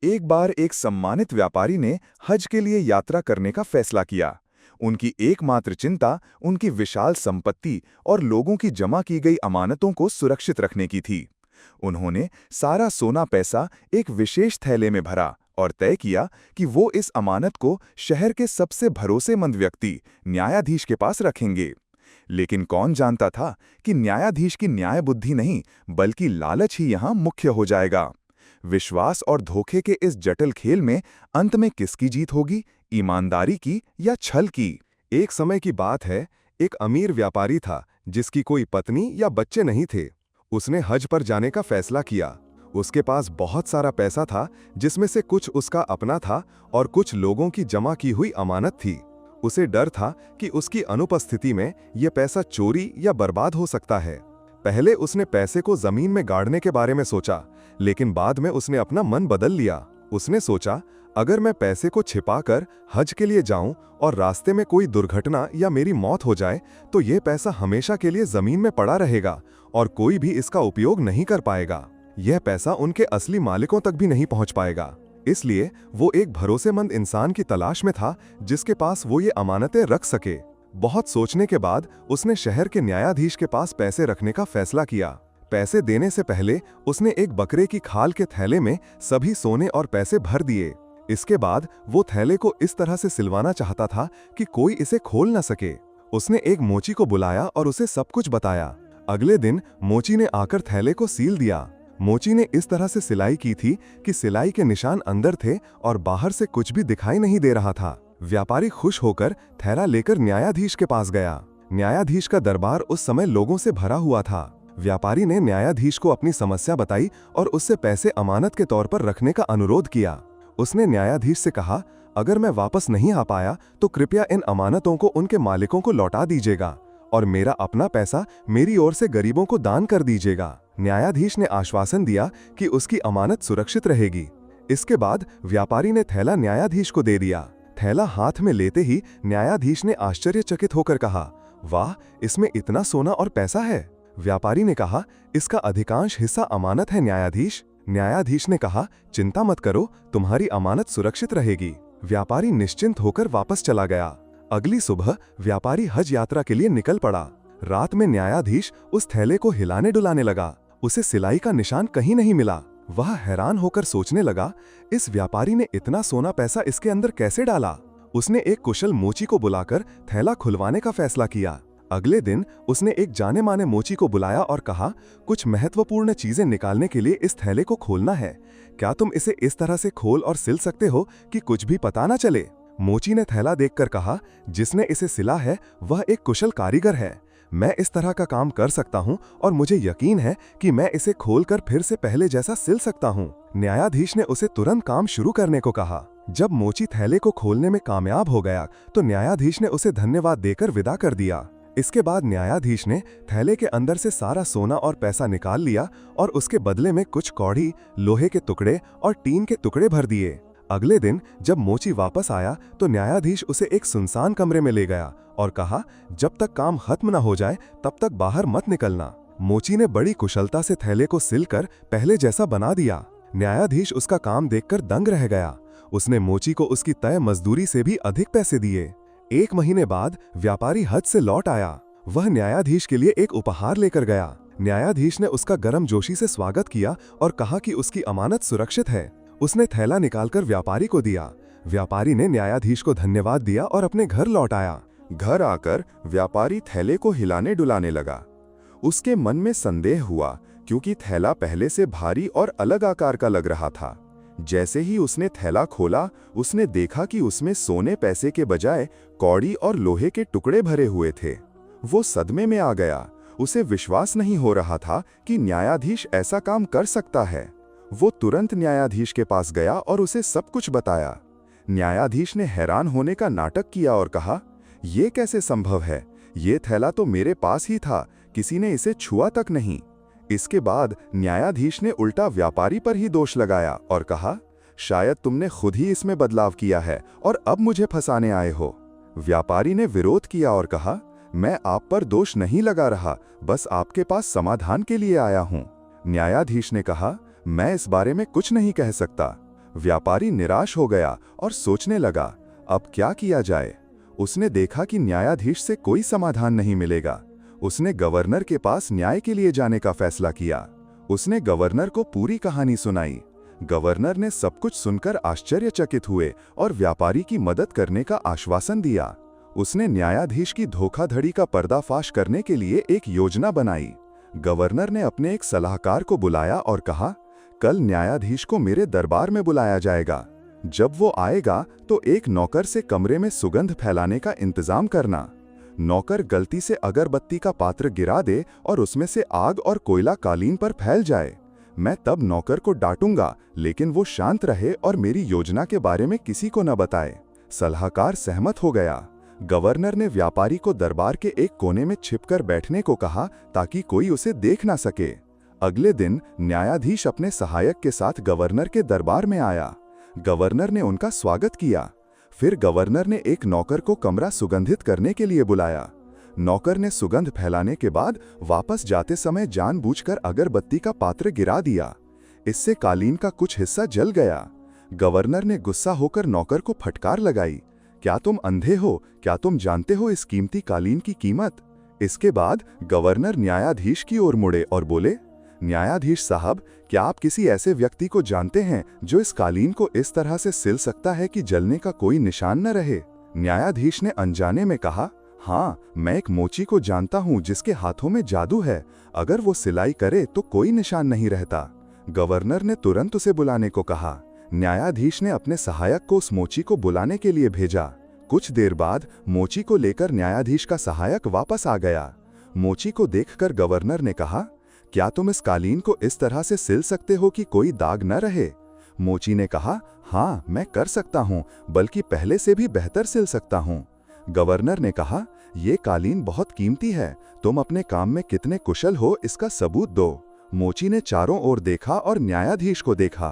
एक बार एक सम्मानित व्यापारी ने हज के लिए यात्रा करने का फैसला किया। उनकी एकमात्र चिंता उनकी विशाल संपत्ति और लोगों की जमा की गई अमानतों को सुरक्षित रखने की थी। उन्होंने सारा सोना पैसा एक विशेष थैले में भरा और तय किया कि वो इस अमानत को शहर के सबसे भरोसेमंद व्यक्ति न्यायाधीश के पास रखेंगे। लेकिन कौन जानता था कि न्यायाधीश की न्याय बुद्धि नहीं बल्कि लालच ही यहाँ मुख्य हो जाएगा। विश्वास और धोखे के इस जटिल खेल में अंत में किसकी जीत होगी, ईमानदारी की या छल की? एक समय की बात है, एक अमीर व्यापारी था जिसकी कोई पत्नी या बच्चे नहीं थे। उसने हज पर जाने का फैसला किया। उसके पास बहुत सारा पैसा था, जिसमें से कुछ उसका अपना था और कुछ लोगों की जमा की हुई अमानत थी। उसे डर था कि उसकी अनुपस्थिति में यह पैसा चोरी या बर्बाद हो सकता है। पहले उसने पैसे को जमीन में गाड़ने के बारे में सोचा, लेकिन बाद में उसने अपना मन बदल लिया। उसने सोचा, अगर मैं पैसे को छिपाकर हज के लिए जाऊं और रास्ते में कोई दुर्घटना या मेरी मौत हो जाए, तो यह पैसा हमेशा के लिए जमीन में पड़ा रहेगा और कोई भी इसका उपयोग नहीं कर पाएगा। यह पैसा उनके असली मालिकों तक भी नहीं पहुंच पाएगा। इसलिए वो एक भरोसेमंद इंसान की तलाश में था जिसके पास वो ये अमानतें रख सके। बहुत सोचने के बाद उसने शहर के न्यायाधीश के पास पैसे रखने का फैसला किया। पैसे देने से पहले उसने एक बकरे की खाल के थैले में सभी सोने और पैसे भर दिए। इसके बाद वो थैले को इस तरह से सिलवाना चाहता था कि कोई इसे खोल न सके। उसने एक मोची को बुलाया और उसे सब कुछ बताया। अगले दिन मोची ने आकर थैले को सील दिया। मोची ने इस तरह से सिलाई की थी कि सिलाई के निशान अंदर थे और बाहर से कुछ भी दिखाई नहीं दे रहा था। व्यापारी खुश होकर थैला लेकर न्यायाधीश के पास गया। न्यायाधीश का दरबार उस समय लोगों से भरा हुआ था। व्यापारी ने न्यायाधीश को अपनी समस्या बताई और उससे पैसे अमानत के तौर पर रखने का अनुरोध किया। उसने न्यायाधीश से कहा, अगर मैं वापस नहीं आ पाया तो कृपया इन अमानतों को उनके मालिकों को लौटा दीजिएगा और मेरा अपना पैसा मेरी ओर से गरीबों को दान कर दीजिएगा। न्यायाधीश ने आश्वासन दिया कि उसकी अमानत सुरक्षित रहेगी। इसके बाद व्यापारी ने थैला न्यायाधीश को दे दिया। थैला हाथ में लेते ही न्यायाधीश ने आश्चर्यचकित होकर कहा, वाह, इसमें इतना सोना और पैसा है। व्यापारी ने कहा, इसका अधिकांश हिस्सा अमानत है न्यायाधीश। न्यायाधीश ने कहा, चिंता मत करो, तुम्हारी अमानत सुरक्षित रहेगी। व्यापारी निश्चिंत होकर वापस चला गया। अगली सुबह व्यापारी हज यात्रा के लिए निकल पड़ा। रात में न्यायाधीश उस थैले को हिलाने डुलाने लगा। उसे सिलाई का निशान कहीं नहीं मिला। वह हैरान होकर सोचने लगा, इस व्यापारी ने इतना सोना पैसा इसके अंदर कैसे डाला। उसने एक कुशल मोची को बुलाकर थैला खुलवाने का फैसला किया। अगले दिन उसने एक जाने माने मोची को बुलाया और कहा, कुछ महत्वपूर्ण चीजें निकालने के लिए इस थैले को खोलना है। क्या तुम इसे इस तरह से खोल और सिल सकते हो कि कुछ भी पता न चले? मोची ने थैला देखकर कहा, जिसने इसे सिला है वह एक कुशल कारीगर है। मैं इस तरह का काम कर सकता हूं और मुझे यकीन है कि मैं इसे खोलकर फिर से पहले जैसा सिल सकता हूं। न्यायाधीश ने उसे तुरंत काम शुरू करने को कहा। जब मोची थैले को खोलने में कामयाब हो गया तो न्यायाधीश ने उसे धन्यवाद देकर विदा कर दिया। इसके बाद न्यायाधीश ने थैले के अंदर से सारा सोना और पैसा निकाल लिया और उसके बदले में कुछ कौड़ी, लोहे के टुकड़े और टीन के टुकड़े भर दिए। अगले दिन जब मोची वापस आया तो न्यायाधीश उसे एक सुनसान कमरे में ले गया और कहा, जब तक काम खत्म न हो जाए तब तक बाहर मत निकलना। मोची ने बड़ी कुशलता से थैले को सिलकर पहले जैसा बना दिया। न्यायाधीश उसका काम देखकर दंग रह गया। उसने मोची को उसकी तय मजदूरी से भी अधिक पैसे दिए। 1 महीने बाद व्यापारी हज से लौट आया। वह न्यायाधीश के लिए एक उपहार लेकर गया। न्यायाधीश ने उसका गर्मजोशी से स्वागत किया और कहा कि उसकी अमानत सुरक्षित है। उसने थैला निकालकर व्यापारी को दिया। व्यापारी ने न्यायाधीश को धन्यवाद दिया और अपने घर लौट आया। घर आकर व्यापारी थैले को हिलाने डुलाने लगा। उसके मन में संदेह हुआ क्योंकि थैला पहले से भारी और अलग आकार का लग रहा था। जैसे ही उसने थैला खोला, उसने देखा कि उसमें सोने पैसे के बजाय कौड़ी और लोहे के टुकड़े भरे हुए थे। वो सदमे में आ गया। उसे विश्वास नहीं हो रहा था कि न्यायाधीश ऐसा काम कर सकता है। वो तुरंत न्यायाधीश के पास गया और उसे सब कुछ बताया। न्यायाधीश ने हैरान होने का नाटक किया और कहा, यह कैसे संभव है? ये थैला तो मेरे पास ही था, किसी ने इसे छुआ तक नहीं। इसके बाद न्यायाधीश ने उल्टा व्यापारी पर ही दोष लगाया और कहा, शायद तुमने खुद ही इसमें बदलाव किया है और अब मुझे फंसाने आए हो। व्यापारी ने विरोध किया और कहा, मैं आप पर दोष नहीं लगा रहा, बस आपके पास समाधान के लिए आया हूं। न्यायाधीश ने कहा, मैं इस बारे में कुछ नहीं कह सकता। व्यापारी निराश हो गया और सोचने लगा, अब क्या किया जाए। उसने देखा कि न्यायाधीश से कोई समाधान नहीं मिलेगा। उसने गवर्नर के पास न्याय के लिए जाने का फैसला किया। उसने गवर्नर को पूरी कहानी सुनाई। गवर्नर ने सब कुछ सुनकर आश्चर्यचकित हुए और व्यापारी की मदद करने का आश्वासन दिया। उसने न्यायाधीश की धोखाधड़ी का पर्दाफाश करने के लिए एक योजना बनाई। गवर्नर ने अपने एक सलाहकार को बुलाया और कहा, कल न्यायाधीश को मेरे दरबार में बुलाया जाएगा। जब वो आएगा तो एक नौकर से कमरे में सुगंध फैलाने का इंतजाम करना। नौकर गलती से अगरबत्ती का पात्र गिरा दे और उसमें से आग और कोयला कालीन पर फैल जाए। मैं तब नौकर को डांटूंगा, लेकिन वो शांत रहे और मेरी योजना के बारे में किसी को न बताए। सलाहकार सहमत हो गया। गवर्नर ने व्यापारी को दरबार के एक कोने में छिपकर बैठने को कहा ताकि कोई उसे देख ना सके। अगले दिन न्यायाधीश अपने सहायक के साथ गवर्नर के दरबार में आया। गवर्नर ने उनका स्वागत किया। फिर गवर्नर ने एक नौकर को कमरा सुगंधित करने के लिए बुलाया। नौकर ने सुगंध फैलाने के बाद वापस जाते समय जानबूझकर अगरबत्ती का पात्र गिरा दिया। इससे कालीन का कुछ हिस्सा जल गया। गवर्नर ने गुस्सा होकर नौकर को फटकार लगाई, क्या तुम अंधे हो? क्या तुम जानते हो इस कीमती कालीन की कीमत? इसके बाद गवर्नर न्यायाधीश की ओर मुड़े और बोले, न्यायाधीश साहब, क्या आप किसी ऐसे व्यक्ति को जानते हैं जो इस कालीन को इस तरह से सिल सकता है कि जलने का कोई निशान न रहे? न्यायाधीश ने अनजाने में कहा, हाँ, मैं एक मोची को जानता हूँ जिसके हाथों में जादू है। अगर वो सिलाई करे तो कोई निशान नहीं रहता। गवर्नर ने तुरंत उसे बुलाने को कहा। न्यायाधीश ने अपने सहायक को उस मोची को बुलाने के लिए भेजा। कुछ देर बाद मोची को लेकर न्यायाधीश का सहायक वापस आ गया। मोची को देखकर गवर्नर ने कहा, क्या तुम इस कालीन को इस तरह से सिल सकते हो कि कोई दाग न रहे? मोची ने कहा, हाँ, मैं कर सकता हूँ, बल्कि पहले से भी बेहतर सिल सकता हूँ। गवर्नर ने कहा, ये कालीन बहुत कीमती है, तुम अपने काम में कितने कुशल हो इसका सबूत दो। मोची ने चारों ओर देखा और न्यायाधीश को देखा।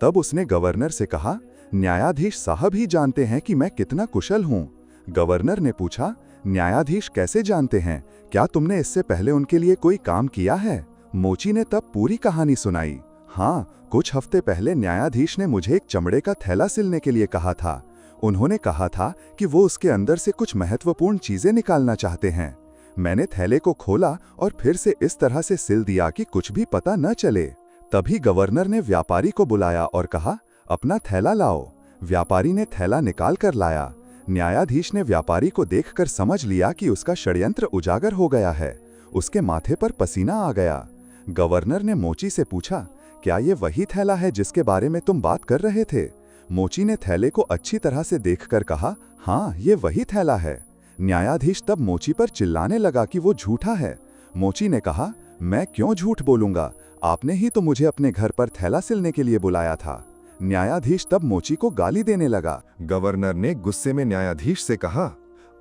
तब उसने गवर्नर से कहा, न्यायाधीश साहब ही जानते हैं कि मैं कितना कुशल हूँ। गवर्नर ने पूछा, न्यायाधीश कैसे जानते हैं? क्या तुमने इससे पहले उनके लिए कोई काम किया है? मोची ने तब पूरी कहानी सुनाई। हाँ, कुछ हफ्ते पहले न्यायाधीश ने मुझे एक चमड़े का थैला सिलने के लिए कहा था। उन्होंने कहा था कि वो उसके अंदर से कुछ महत्वपूर्ण चीजें निकालना चाहते हैं। मैंने थैले को खोला और फिर से इस तरह से सिल दिया कि कुछ भी पता न चले। तभी गवर्नर ने व्यापारी को बुलाया और कहा, अपना थैला लाओ। व्यापारी ने थैला निकाल कर लाया। न्यायाधीश ने व्यापारी को देखकर समझ लिया कि उसका षड्यंत्र उजागर हो गया है। उसके माथे पर पसीना आ गया। गवर्नर ने मोची से पूछा, क्या ये वही थैला है जिसके बारे में तुम बात कर रहे थे? मोची ने थैले को अच्छी तरह से देखकर कहा, हाँ, ये वही थैला है। न्यायाधीश तब मोची पर चिल्लाने लगा कि वो झूठा है। मोची ने कहा, मैं क्यों झूठ बोलूंगा? आपने ही तो मुझे अपने घर पर थैला सिलने के लिए बुलाया था। न्यायाधीश तब मोची को गाली देने लगा। गवर्नर ने गुस्से में न्यायाधीश से कहा,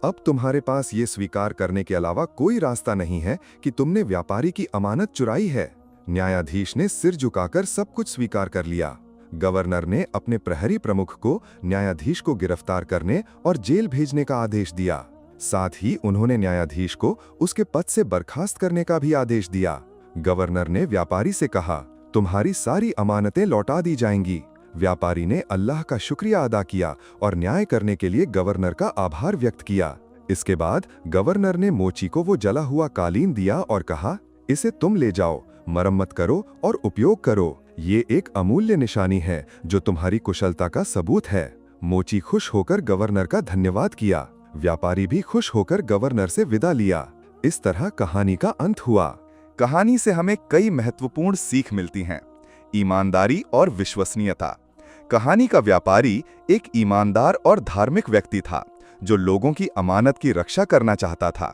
अब तुम्हारे पास ये स्वीकार करने के अलावा कोई रास्ता नहीं है कि तुमने व्यापारी की अमानत चुराई है। न्यायाधीश ने सिर झुकाकर सब कुछ स्वीकार कर लिया। गवर्नर ने अपने प्रहरी प्रमुख को न्यायाधीश को गिरफ्तार करने और जेल भेजने का आदेश दिया। साथ ही उन्होंने न्यायाधीश को उसके पद से बर्खास्त करने का भी आदेश दिया। गवर्नर ने व्यापारी से कहा, तुम्हारी सारी अमानतें लौटा दी जाएंगी। व्यापारी ने अल्लाह का शुक्रिया अदा किया और न्याय करने के लिए गवर्नर का आभार व्यक्त किया। इसके बाद गवर्नर ने मोची को वो जला हुआ कालीन दिया और कहा, इसे तुम ले जाओ, मरम्मत करो और उपयोग करो। ये एक अमूल्य निशानी है जो तुम्हारी कुशलता का सबूत है। मोची खुश होकर गवर्नर का धन्यवाद किया। व्यापारी भी खुश होकर गवर्नर से विदा लिया। इस तरह कहानी का अंत हुआ। कहानी से हमें कई महत्वपूर्ण सीख मिलती हैं। ईमानदारी और विश्वसनीयता। कहानी का व्यापारी एक ईमानदार और धार्मिक व्यक्ति था जो लोगों की अमानत की रक्षा करना चाहता था।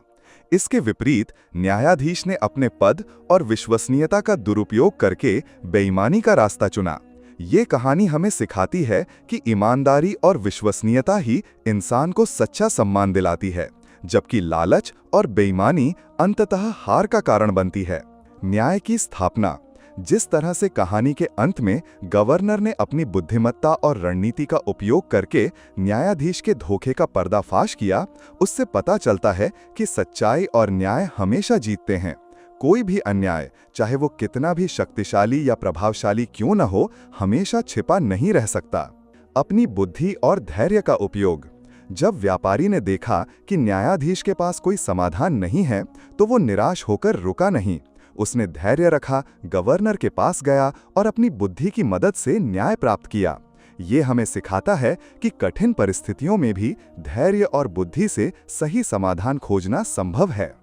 इसके विपरीत न्यायाधीश ने अपने पद और विश्वसनीयता का दुरुपयोग करके बेईमानी का रास्ता चुना। ये कहानी हमें सिखाती है कि ईमानदारी और विश्वसनीयता ही इंसान को सच्चा सम्मान दिलाती है, जबकि लालच और बेईमानी अंततः हार का कारण बनती है। न्याय की स्थापना। जिस तरह से कहानी के अंत में गवर्नर ने अपनी बुद्धिमत्ता और रणनीति का उपयोग करके न्यायाधीश के धोखे का पर्दाफाश किया, उससे पता चलता है कि सच्चाई और न्याय हमेशा जीतते हैं। कोई भी अन्याय, चाहे वो कितना भी शक्तिशाली या प्रभावशाली क्यों न हो, हमेशा छिपा नहीं रह सकता। अपनी बुद्धि और धैर्य का उपयोग। जब व्यापारी ने देखा कि न्यायाधीश के पास कोई समाधान नहीं है, तो वो निराश होकर रुका नहीं। उसने धैर्य रखा, गवर्नर के पास गया और अपनी बुद्धि की मदद से न्याय प्राप्त किया। ये हमें सिखाता है कि कठिन परिस्थितियों में भी धैर्य और बुद्धि से सही समाधान खोजना संभव है।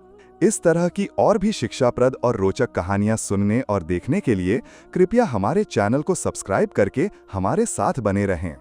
इस तरह की और भी शिक्षाप्रद और रोचक कहानियां सुनने और देखने के लिए कृपया हमारे चैनल को सब्सक्राइब करके हमारे साथ बने रहें।